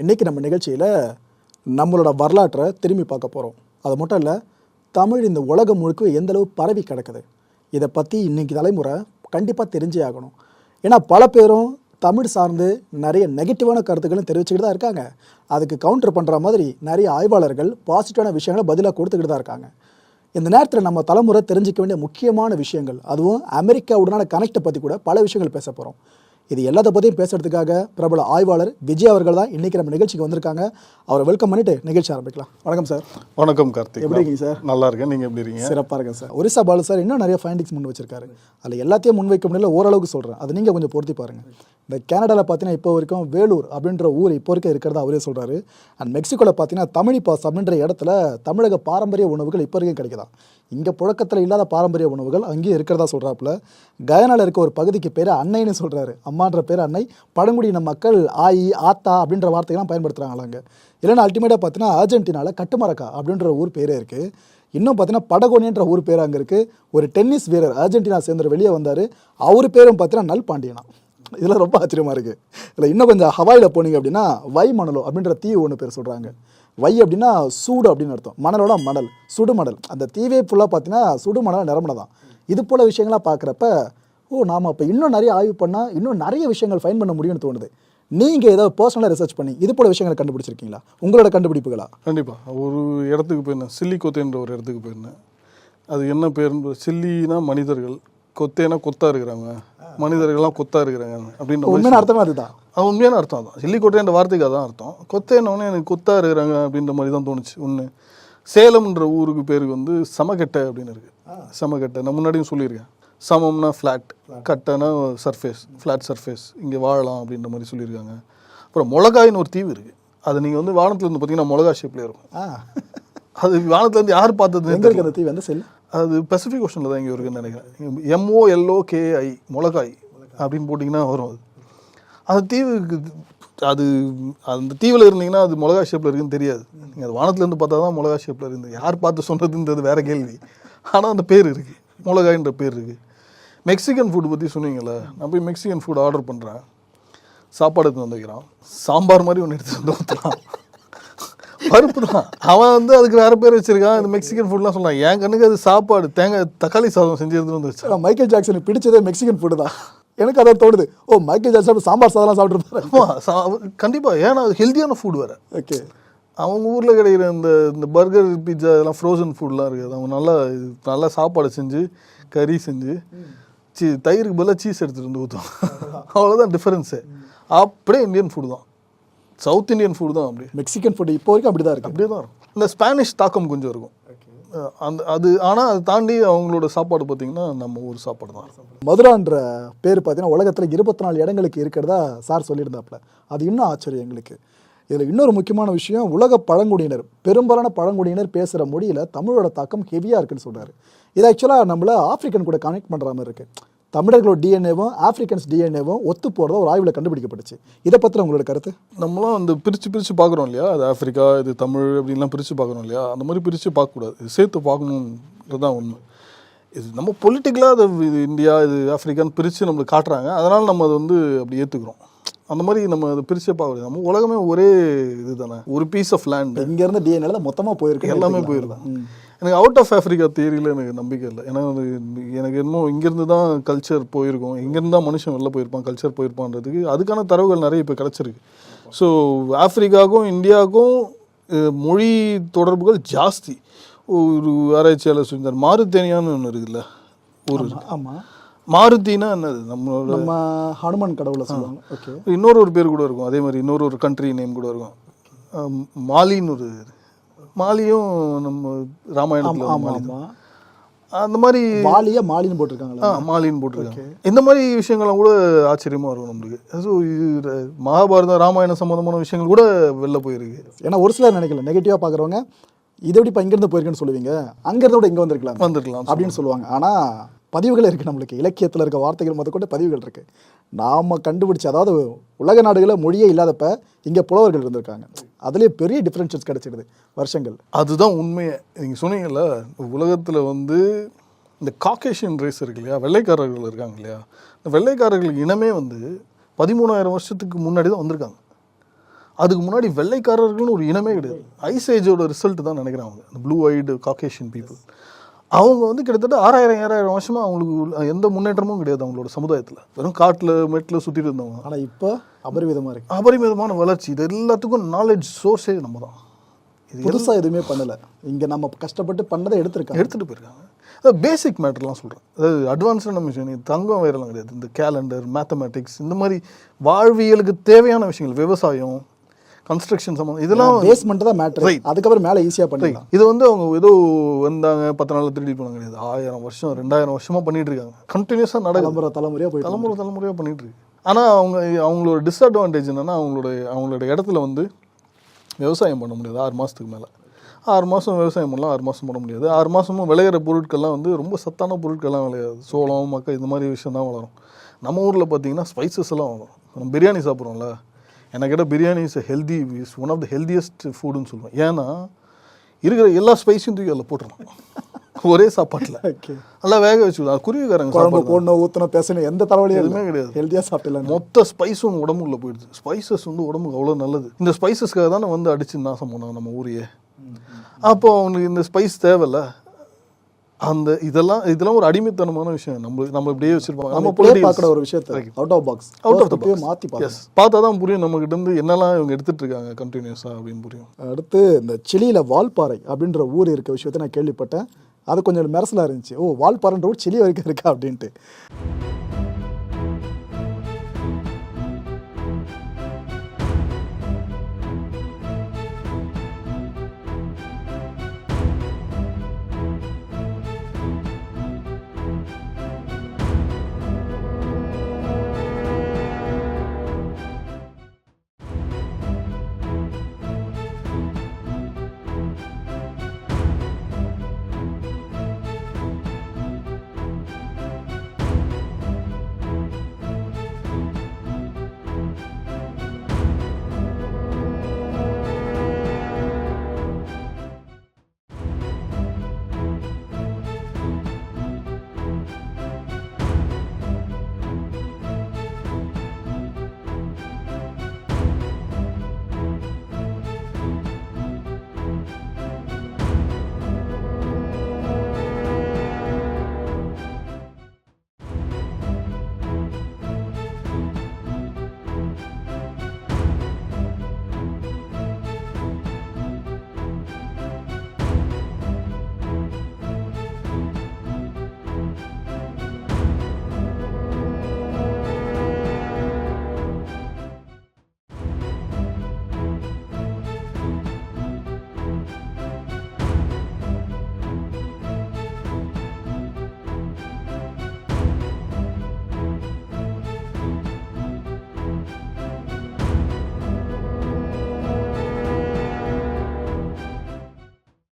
இன்றைக்கி நம்ம நிகழ்ச்சியில் நம்மளோட வரலாற்றை திரும்பி பார்க்க போகிறோம். அது மட்டும் இல்லை, தமிழ் இந்த உலகம் முழுக்க எந்தளவு பரவி கிடக்குது இதை பற்றி இன்றைக்கி தலைமுறை கண்டிப்பாக தெரிஞ்சே ஆகணும். ஏன்னா பல பேரும் தமிழ் சார்ந்து நிறைய நெகட்டிவான கருத்துக்களும் தெரிவிச்சுக்கிட்டு தான் இருக்காங்க. அதுக்கு கவுண்டர் பண்ணுற மாதிரி நிறைய ஆய்வாளர்கள் பாசிட்டிவான விஷயங்களை பதிலாக கொடுத்துக்கிட்டு தான் இருக்காங்க. இந்த நேரத்தில் நம்ம தலைமுறை தெரிஞ்சிக்க வேண்டிய முக்கியமான விஷயங்கள், அதுவும் அமெரிக்காவுடனான கனெக்டை பற்றி கூட பல விஷயங்கள் பேச போகிறோம். இது எல்லாத்த பற்றியும் பேசுறதுக்காக பிரபல ஆய்வாளர் விஜய் அவர்கள் தான் இன்றைக்கி நம்ம நிகழ்ச்சிக்கு வந்திருக்காங்க. அவரை வெல்கம் பண்ணிட்டு நிகழ்ச்சி ஆரம்பிக்கலாம். வணக்கம் சார். வணக்கம் கார்த்திக். எப்படி இருக்கீங்க சார்? நல்லா இருக்கேன், நீங்கள் எப்படி இருக்கீங்க? சிறப்பாக இருக்கேன் சார். ஒரிசா பாலு சார் இன்னும் நிறைய ஃபைண்டிங்ஸ் முன் வச்சிருக்காரு. அதில் எல்லாத்தையும் முன்வைக்க முடியல, ஓரளவுக்கு சொல்கிறேன். அது நீங்கள் கொஞ்சம் பொருத்தி பாருங்கள். இந்த கனடாவில் பார்த்தீங்கன்னா இப்போ வரைக்கும் வேலூர் அப்படின்ற ஊர் இப்போ வரைக்கும் இருக்கிறதா அவரே சொல்கிறாரு. அண்ட் மெக்சிகோவில் பார்த்தீங்கன்னா தமிழிப்பாஸ் அப்படின்ற இடத்துல தமிழக பாரம்பரிய உணவுகள் இப்போ வரைக்கும் கிடைக்குதான். இங்கே புழக்கத்தில் இல்லாத பாரம்பரிய உணவுகள் அங்கேயும் இருக்கிறதா சொல்கிறாப்புல. கயானாவில் இருக்க ஒரு பகுதிக்கு பேர் அன்னைன்னு சொல்கிறாரு. அம்மான்ற பேர் அன்னை. பழங்குடியின மக்கள் ஆயி ஆத்தா அப்படின்ற வார்த்தைகள்லாம் பயன்படுத்துகிறாங்களாங்க. இல்லைன்னா அல்டிமேட்டாக பார்த்தீங்கன்னா அர்ஜென்டினாவில் கட்டுமரக்கா அப்படின்ற ஊர் பேரே இருக்குது. இன்னும் பார்த்தீங்கன்னா படகோனின்ற ஊர் பேர் அங்கே இருக்குது. ஒரு டென்னிஸ் வீரர் அர்ஜென்டினா சேர்ந்து வெளியே வந்தார். அவர் பேரும் பார்த்தீங்கன்னா நல்பாண்டியனா. இதெல்லாம் ரொம்ப ஆச்சரியமாக இருக்குது. இல்லை இன்னும் கொஞ்சம் ஹவாயில் போனீங்க அப்படின்னா வைமணலோ அப்படின்ற தீவு ஒன்று பேர் சொல்கிறாங்க. வை அப்படின்னா சூடு அப்படின்னு அர்த்தம். மணலோட மணல், சுடு மணல். அந்த தீவே ஃபுல்லாக பார்த்தீங்கன்னா சுடு மணல் நிரம்பின தான். இது போல் விஷயங்களாக பார்க்குறப்ப நாம் அப்போ இன்னும் நிறைய ஆய்வு பண்ணால் இன்னும் நிறைய விஷயங்கள் ஃபைன் பண்ண முடியும்னு தோணுது. நீங்கள் ஏதாவது பர்சனலாக ரிசர்ச் பண்ணி இது போல் விஷயங்களை கண்டுபிடிச்சிருக்கீங்களா? உங்களோட கண்டுபிடிப்புகளா? கண்டிப்பாக. ஒரு இடத்துக்கு போயிருந்தேன், சில்லி கொத்தேன்ற ஒரு இடத்துக்கு போயிருந்தேன். அது என்ன பேர்? சில்லினா மனிதர்கள், கொத்தேனா கொத்தா இருக்கிறாங்க, மனிதர்கள்லாம் கொத்தா இருக்கிறாங்க அப்படின்ற உண்மையான அர்த்தமே அதுதான். அது உண்மையான அர்த்தம் தான். சில்லி கொட்டைன்ற வார்த்தைக்கு அதான் அர்த்தம். கொத்தேனோடனே எனக்கு கொத்தா இருக்கிறாங்க அப்படின்ற மாதிரி தான் தோணுச்சு. ஒன்று, சேலம்ன்ற ஊருக்கு பேருக்கு வந்து சமக்கட்டை அப்படின்னு இருக்குது. சமக்கட்டை நான் முன்னாடியும் சொல்லியிருக்கேன். சமம்னா ஃப்ளாட், கட்டைனா சர்ஃபேஸ், ஃப்ளாட் சர்ஃபேஸ், இங்கே வாழலாம் அப்படின்ற மாதிரி சொல்லியிருக்காங்க. அப்புறம் மிளகாயின்னு ஒரு தீவு இருக்குது. அது நீங்கள் வந்து வானத்துலேருந்து பார்த்தீங்கன்னா மிளகா ஷேப்லேயே இருக்கும். அது வானத்துலேருந்து யார் பார்த்தது? அந்த தீவு எந்த செல்? அது பசிபிக் ஓஷனில் தான் இங்கே இருக்குன்னு நினைக்கிறேன். MOLOKI மிளகாய் அப்படின்னு போட்டிங்கன்னா வரும். அது தீவுக்கு அது அந்த தீவில் இருந்தீங்கன்னா அது மிளகா ஷேப்பில் இருக்குன்னு தெரியாது. நீங்கள் அது வானத்துலேருந்து பார்த்தா தான் மிளகா ஷேப்பில் இருக்குது. யார் பார்த்து சொன்னதுன்றது வேறு கேள்வி. ஆனால் அந்த பேர் இருக்குது, மிளகாயின்ற பேர் இருக்குது. மெக்சிகன் ஃபுட் பற்றி சொன்னீங்களே, நான் போய் மெக்சிகன் ஃபுட் ஆர்டர் பண்ணுறேன். சாப்பாடு எடுத்து வந்து வைக்கிறான். சாம்பார் மாதிரி ஒன்று எடுத்து வந்து ஊற்றுறான். பருப்பு தான். அவன் வந்து அதுக்கு வேறு பேர் வச்சுருக்கான். இந்த மெக்சிகன் ஃபுட்லாம் சொல்லலாம். என் கண்ணுக்கு அது சாப்பாடு தேங்காய் தக்காளி சாதம் செஞ்சு எடுத்துகிட்டு வந்து வச்சு. மைக்கேல் ஜாக்சனுக்கு பிடிச்சதே மெக்சிகன் ஃபுட்டு தான். எனக்கு அதான் தோணுது. மைக்கேல் ஜாக்சன் சாம்பார் சாதம்லாம் சாப்பிட்ருப்பாரு. கண்டிப்பாக. ஏன்னா அது ஹெல்த்தியான ஃபுட் வேறு. ஓகே. அவங்க ஊரில் கிடைக்கிற இந்த பர்கர், பிட்சா இதெல்லாம் ஃப்ரோசன் ஃபுட்லாம் இருக்குது. அவங்க நல்லா சாப்பாடு செஞ்சு, கறி செஞ்சு, தயிருக்கு பதிலாக சீஸ் எடுத்துகிட்டு வந்து ஊற்றுவோம். அவ்வளோதான் டிஃப்ரென்ஸு. அப்படியே இந்தியன் ஃபுட் தான், சவுத் இந்தியன் ஃபுட் தான். அப்படி மெக்சிகன் ஃபுட் இப்போ வரைக்கும் அப்படி தான் இருக்குது. அப்படியே தான் இருக்கும். இந்த ஸ்பானிஷ் தாக்கம் கொஞ்சம் இருக்கும் அது. ஆனால் அதை தாண்டி அவங்களோட சாப்பாடு பார்த்திங்கன்னா நம்ம ஊர் சாப்பாடு தான். மதுரான்ற பேர் பார்த்தீங்கன்னா உலகத்தில் 24 இடங்களுக்கு இருக்கிறதா சார் சொல்லியிருந்தாப்புல. அது இன்னும் ஆச்சரியம் எங்களுக்கு. இதில் இன்னொரு முக்கியமான விஷயம், உலக பழங்குடியினர், பெரும்பாலான பழங்குடியினர் பேசுகிற மொழியில் தமிழோட தாக்கம் ஹெவியாக இருக்குன்னு சொல்கிறாரு. இது ஆக்சுவலாக நம்மளை ஆஃப்ரிக்கன் கூட கனெக்ட் பண்ணுற மாதிரி இருக்குது. தமிழர்களோட டிஎன்ஏவும் ஆஃப்ரிக்கன்ஸ் டிஎன்ஏவும் ஒத்து போகிறத ஒரு ஆய்வில் கண்டுபிடிக்கப்பட்டுச்சு. இதை பற்றி உங்களோட கருத்து? நம்மளாம் அந்த பிரித்து பார்க்குறோம் இல்லையா, அது ஆஃப்ரிக்கா, இது தமிழ் அப்படின்லாம் பிரித்து பார்க்குறோம் இல்லையா, அந்த மாதிரி பிரித்து பார்க்கக்கூடாது. இது சேர்த்து பார்க்கணுன்றது தான் உண்மை. இது நம்ம பொலிட்டிக்கலாக அது இது இந்தியா, இது ஆஃப்ரிக்கான்னு பிரித்து நம்மளுக்கு காட்டுறாங்க. அதனால் நம்ம அதை வந்து அப்படி ஏற்றுக்கிறோம். அந்த மாதிரி நம்ம அதை பிரிச்சே பார்க்கக்கூடாது. நம்ம உலகமே ஒரே இது தானே, ஒரு பீஸ் ஆஃப் லேண்ட். இங்கேருந்து டிஎன்ஏல மொத்தமாக போயிருக்கு, எல்லாமே போயிருதான். எனக்கு அவுட் ஆஃப் ஆஃப்ரிக்கா தியரியில் எனக்கு நம்பிக்கை இல்லை. ஏன்னா எனக்கு என்னமோ இங்கேருந்து தான் கல்ச்சர் போயிருக்கும், இங்கேருந்து தான் மனுஷன் வெளில போயிருப்பான், கல்ச்சர் போயிருப்பான்றதுக்கு அதுக்கான தரவுகள் நிறைய இப்போ கிடச்சிருக்கு. ஸோ ஆஃப்ரிக்காவுக்கும் இந்தியாவுக்கும் மொழி தொடர்புகள் ஜாஸ்தி. ஒரு ஆராய்ச்சியாளர் சொல்லியிருந்தார், மாருத்தேனியான்னு ஒன்று இருக்குல்ல ஊர். ஆமாம். மாருத்தினா என்னது? நம்ம ஹனுமான் கடவுளை சொல்லுவாங்க. ஓகே. இன்னொரு பேர் கூட இருக்கும். அதே மாதிரி இன்னொரு கண்ட்ரி நேம் கூட இருக்கும். மாலின்னு ஒரு, மாலியும் நம்ம ராமாயணத்தில் அந்த மாதிரி மாலின்னு போட்டிருக்காங்களா? மாலின்னு போட்டிருக்காங்க. இந்த மாதிரி விஷயங்கள்லாம் கூட ஆச்சரியமாக இருக்கும் நம்மளுக்கு. ஸோ இது மகாபாரதம், ராமாயணம் சம்மந்தமான விஷயங்கள் கூட வெளில போயிருக்கு. ஏன்னா ஒரு சிலர் நினைக்கல, நெகட்டிவாக பார்க்குறவங்க இதை எப்படி இப்போ இங்கேருந்து போயிருக்குன்னு சொல்லுவீங்க, அங்கேருந்து கூட இங்கே வந்துருக்கலாம் அப்படின்னு சொல்லுவாங்க. ஆனால் பதிவுகள் இருக்குது, நம்மளுக்கு இலக்கியத்தில் இருக்க வார்த்தைகள் முதற்கொண்டு பதிவுகள் இருக்குது. நாம் கண்டுபிடிச்சி, அதாவது உலக நாடுகளில் மொழியே இல்லாதப்ப இங்கே புலவர்கள் இருந்திருக்காங்க. அதுலேயே பெரிய டிஃப்ரென்ஷன்ஸ் கிடச்சிடுது வருஷங்கள். அதுதான் உண்மையை. நீங்கள் சொன்னீங்கல்ல, உலகத்தில் வந்து இந்த காக்கேஷியன் ரேஸ் இருக்கு இல்லையா, வெள்ளைக்காரர்கள் இருக்காங்க இல்லையா, இந்த வெள்ளைக்காரர்களுக்கு இனமே வந்து 13,000 வருஷத்துக்கு முன்னாடி தான் வந்திருக்காங்க. அதுக்கு முன்னாடி வெள்ளைக்காரர்கள்னு ஒரு இனமே கிடையாது. ஐஸ் ஏஜோட ரிசல்ட் தான் நினைக்கிறேன் அவங்க, இந்த ப்ளூ ஐடு காக்கேஷியன் பீப்புள். அவங்க வந்து கிட்டத்தட்ட 6000 வருஷமாக அவங்களுக்கு எந்த முன்னேற்றமும் கிடையாது அவங்களோட சமுதாயத்தில். வெறும் காட்டில் மெட்டில் சுற்றிட்டு இருந்தவங்க. ஆனால் இப்போ அபரிவிதமாக இருக்குது, அபரிமிதமான வளர்ச்சி. இது எல்லாத்துக்கும் நாலேஜ் சோர்ஸே நம்ம தான். இது புதுசாக எதுவுமே பண்ணலை, இங்கே நம்ம கஷ்டப்பட்டு பண்ணதை எடுத்துகிட்டு போயிருக்காங்க. அதாவது பேசிக் மேட்டர்லாம் சொல்கிறேன். அதாவது அட்வான்ஸ்டான விஷயம், தங்கம் வேறெல்லாம் கிடையாது. இந்த கேலண்டர், மேத்தமேட்டிக்ஸ், இந்த மாதிரி வாழ்வியலுக்கு தேவையான விஷயங்கள், விவசாயம், கன்ஸ்ட்ரக்ஷன் சம்மந்தம், இதெல்லாம் பேஸ்மெண்ட் தான் மேட்டர். அதுக்கப்புறம் மேலே ஈஸியாக பண்ணிடலாம். இது வந்து அவங்க ஏதோ வந்தாங்க 10 நாளில் திருடி போனாங்க கிடையாது. 1000 வருஷம் 2000 வருஷமாக பண்ணிட்டு இருக்காங்க. கண்டினியூஸாக நடக்குது, தலைமுறையாக போய் தலைமுறையாக பண்ணிட்டு இருக்கு. ஆனால் அவங்களோட டிஸ்அட்வான்டேஜ் என்னன்னா, அவங்களோட இடத்துல வந்து விவசாயம் பண்ண முடியாது 6 மாதத்துக்கு மேலே. 6 மாதம் விவசாயம் பண்ணலாம், 6 மாதம் பண்ண முடியாது. 6 மாதமும் விளையிற பொருட்கள்லாம் வந்து ரொம்ப சத்தான பொருட்கள்லாம் விளையாது. சோளம், மக்கள், இந்த மாதிரி விஷயம் தான் வளரும். நம்ம ஊரில் பார்த்தீங்கன்னா ஸ்பைசஸ் எல்லாம் வளரும். நம்ம பிரியாணி சாப்பிட்றோம்ல, எனக்கு கேட்டால் biryani is one of the healthiest ஃபுட்டுன்னு சொல்லுவேன். ஏன்னா இருக்கிற எல்லா ஸ்பைஸையும் தூக்கி அதில் போட்டுருவோம் ஒரே சாப்பாட்டில். நல்லா வேக வச்சுக்கலாம். குருவிக்காரங்க குழம்பு போடணும், ஊற்றணும், பேசணும், எந்த தலைவலியும் எதுவுமே கிடையாது. ஹெல்த்தியாக சாப்பிடலாம். மொத்த ஸ்பைஸும் உடம்புக்குள்ள போயிடுது. ஸ்பைசஸ் வந்து உடம்புக்கு அவ்வளோ நல்லது. இந்த ஸ்பைசஸ்க்காக தானே வந்து அடிச்சு நாசம் பண்ணாங்க நம்ம ஊரையே. அப்போ அவங்களுக்கு இந்த ஸ்பைஸ் தேவையில்ல. அந்த இதெல்லாம் ஒரு அடிமைத்தனமான விஷயம். நம்ம இப்படியே வச்சிருப்பாங்க. நம்ம பார்க்குற ஒரு விஷயத்தை அவுட் ஆஃப் த மாற்றி பார்த்தா தான் புரியும் நம்மகிட்ட இருந்து என்னெல்லாம் இவங்க எடுத்துட்டு இருக்காங்க கண்டினியூஸாக அப்படின்னு புரியும். அடுத்து இந்த சிலியில் வால்பாறை அப்படின்ற ஊர் இருக்க விஷயத்தை நான் கேள்விப்பட்டேன். அது கொஞ்சம் மெரசலாக இருந்துச்சு. ஓ, வால்பாறைன்ற ஊர் சிலி வரைக்கும் இருக்கா அப்படின்ட்டு.